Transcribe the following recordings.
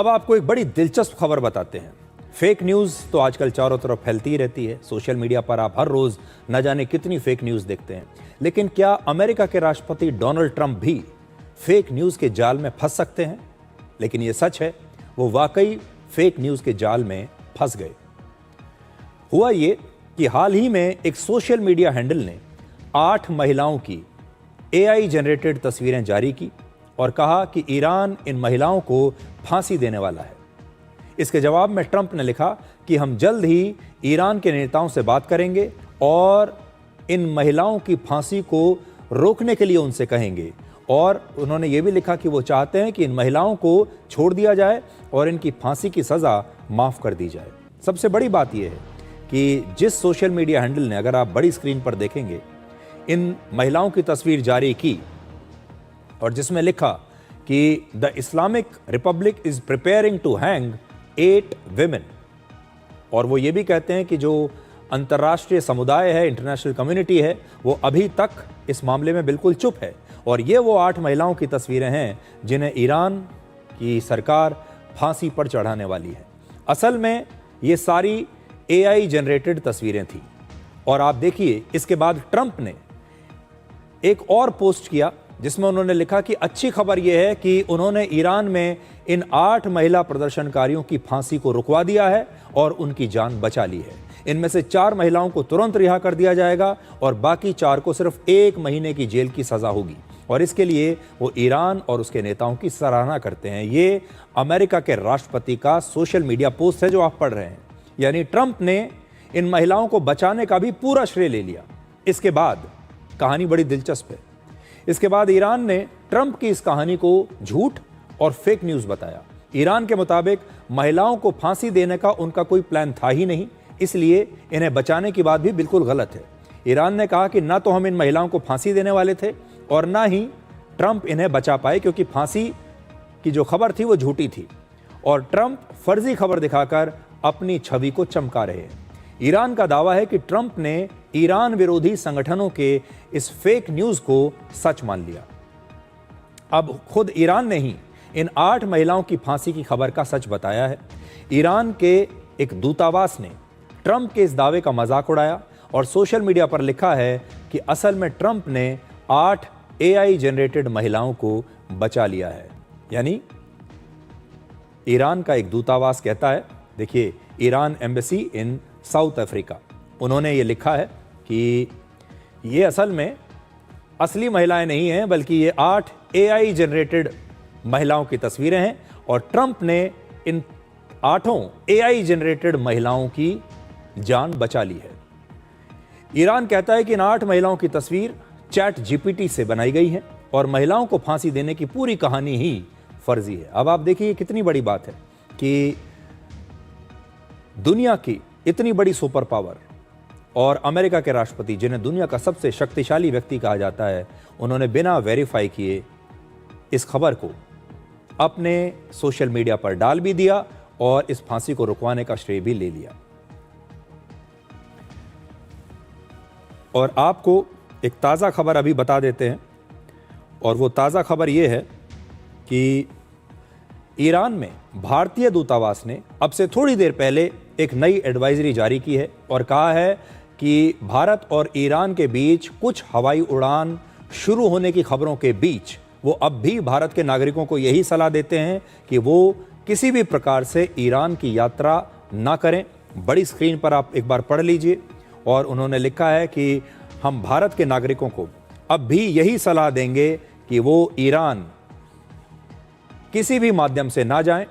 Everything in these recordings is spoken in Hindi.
अब आपको एक बड़ी दिलचस्प खबर बताते हैं। फेक न्यूज़ तो आजकल चारों तरफ फैलती ही रहती है। सोशल मीडिया पर आप हर रोज़ न जाने कितनी फेक न्यूज़ देखते हैं। लेकिन क्या अमेरिका के राष्ट्रपति डोनाल्ड ट्रंप भी फेक न्यूज़ के जाल में फंस सकते हैं? लेकिन ये सच है, वो वाकई फेक न्यूज़ के जाल में फंस गए। हुआ ये कि हाल ही में एक सोशल मीडिया हैंडल ने 8 महिलाओं की AI जनरेटेड तस्वीरें जारी की और कहा कि ईरान इन महिलाओं को फांसी देने वाला है। इसके जवाब में ट्रंप ने लिखा कि हम जल्द ही ईरान के नेताओं से बात करेंगे और इन महिलाओं की फांसी को रोकने के लिए उनसे कहेंगे। और उन्होंने ये भी लिखा कि वो चाहते हैं कि इन महिलाओं को छोड़ दिया जाए और इनकी फांसी की सज़ा माफ़ कर दी जाए। सबसे बड़ी बात यह है कि जिस सोशल मीडिया हैंडल ने, अगर आप बड़ी स्क्रीन पर देखेंगे, इन महिलाओं की तस्वीर जारी की और जिसमें लिखा कि the Islamic republic is preparing to hang 8 women, और वो ये भी कहते हैं कि जो अंतर्राष्ट्रीय समुदाय है, इंटरनेशनल कम्युनिटी है, वो अभी तक इस मामले में बिल्कुल चुप है। और ये वो 8 महिलाओं की तस्वीरें हैं जिन्हें ईरान की सरकार फांसी पर चढ़ाने वाली है। असल में ये सारी AI जनरेटेड तस्वीरें थी। और आप देखिए, इसके बाद ट्रंप ने एक और पोस्ट किया जिसमें उन्होंने लिखा कि अच्छी खबर यह है कि उन्होंने ईरान में इन 8 महिला प्रदर्शनकारियों की फांसी को रुकवा दिया है और उनकी जान बचा ली है। इनमें से 4 महिलाओं को तुरंत रिहा कर दिया जाएगा और बाकी 4 को सिर्फ 1 महीने की जेल की सजा होगी। और इसके लिए वो ईरान और उसके नेताओं की सराहना करते हैं। ये अमेरिका के राष्ट्रपति का सोशल मीडिया पोस्ट है जो आप पढ़ रहे हैं। यानी ट्रंप ने इन महिलाओं को बचाने का भी पूरा श्रेय ले लिया। इसके बाद कहानी बड़ी दिलचस्प है। इसके बाद ईरान ने ट्रंप की इस कहानी को झूठ और फेक न्यूज़ बताया। ईरान के मुताबिक महिलाओं को फांसी देने का उनका कोई प्लान था ही नहीं, इसलिए इन्हें बचाने की बात भी बिल्कुल गलत है। ईरान ने कहा कि ना तो हम इन महिलाओं को फांसी देने वाले थे और ना ही ट्रंप इन्हें बचा पाए, क्योंकि फांसी की जो खबर थी वो झूठी थी और ट्रंप फर्जी खबर दिखाकर अपनी छवि को चमका रहे हैं। ईरान का दावा है कि ट्रंप ने ईरान विरोधी संगठनों के इस फेक न्यूज़ को सच मान लिया। अब खुद ईरान ने ही इन 8 महिलाओं की फांसी की खबर का सच बताया है। ईरान के एक दूतावास ने ट्रंप के इस दावे का मजाक उड़ाया और सोशल मीडिया पर लिखा है कि असल में ट्रंप ने 8 AI जनरेटेड महिलाओं को बचा लिया है। यानी ईरान का एक दूतावास कहता है, देखिए, Iran embassy in south Africa, उन्होंने ये लिखा है कि ये असल में असली महिलाएं नहीं हैं, बल्कि ये 8 AI जनरेटेड महिलाओं की तस्वीरें हैं और ट्रंप ने इन 8 AI जनरेटेड महिलाओं की जान बचा ली है। ईरान कहता है कि इन 8 महिलाओं की तस्वीर ChatGPT से बनाई गई है और महिलाओं को फांसी देने की पूरी कहानी ही फर्जी है। अब आप देखिए कितनी बड़ी बात है कि दुनिया की इतनी बड़ी सुपर पावर और अमेरिका के राष्ट्रपति, जिन्हें दुनिया का सबसे शक्तिशाली व्यक्ति कहा जाता है, उन्होंने बिना वेरीफाई किए इस खबर को अपने सोशल मीडिया पर डाल भी दिया और इस फांसी को रुकवाने का श्रेय भी ले लिया। और आपको एक ताज़ा खबर अभी बता देते हैं, और वो ताज़ा खबर ये है कि ईरान में भारतीय दूतावास ने अब से थोड़ी देर पहले एक नई एडवाइजरी जारी की है और कहा है कि भारत और ईरान के बीच कुछ हवाई उड़ान शुरू होने की खबरों के बीच वो अब भी भारत के नागरिकों को यही सलाह देते हैं कि वो किसी भी प्रकार से ईरान की यात्रा ना करें। बड़ी स्क्रीन पर आप एक बार पढ़ लीजिए। और उन्होंने लिखा है कि हम भारत के नागरिकों को अब भी यही सलाह देंगे कि वो ईरान किसी भी माध्यम से ना जाएं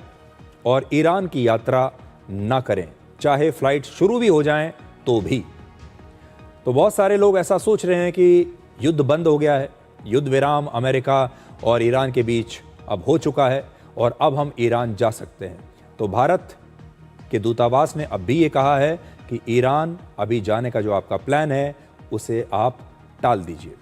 और ईरान की यात्रा ना करें, चाहे फ्लाइट शुरू भी हो जाएं तो भी। तो बहुत सारे लोग ऐसा सोच रहे हैं कि युद्ध बंद हो गया है, युद्ध विराम अमेरिका और ईरान के बीच अब हो चुका है और अब हम ईरान जा सकते हैं। तो भारत के दूतावास ने अब भी ये कहा है कि ईरान अभी जाने का जो आपका प्लान है उसे आप टाल दीजिए।